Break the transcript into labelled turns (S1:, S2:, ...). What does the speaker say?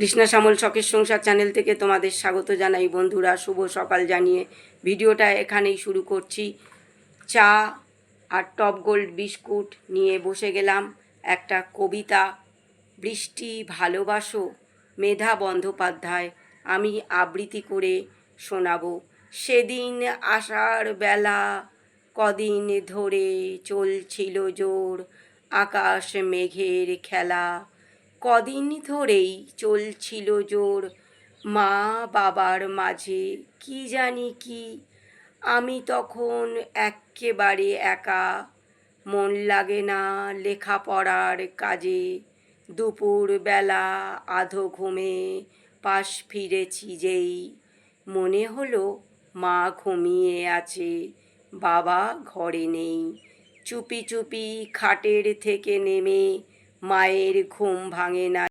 S1: কৃষ্ণা শ্যামল শখের সংসার চ্যানেল থেকে তোমাদের স্বাগত জানাই বন্ধুরা। শুভ সকাল জানিয়ে ভিডিওটা এখানেই শুরু করছি। চা আর টপ গোল্ড বিস্কুট নিয়ে বসে গেলাম। একটা কবিতা, বৃষ্টি ভালোবাসো, মেধা বন্দ্যোপাধ্যায়, আমি আবৃত্তি করে শোনাবো। সেদিন আসার বেলা কদিন ধরে চলছিল জোর আকাশ মেঘের খেলা, কদিন ধরেই চলছিল জোর মা বাবার মাঝে কি জানি কি। আমি তখন এক্কেবারে একা, মন লাগে না লেখাপড়ার কাজে। দুপুরবেলা আধো ঘুমে পাশ ফিরেছি যেই, মনে হলো মা ঘুমিয়ে আছে, বাবা ঘরে নেই। চুপি চুপি খাটের থেকে নেমে মায়ের ঘুম ভাঙে না।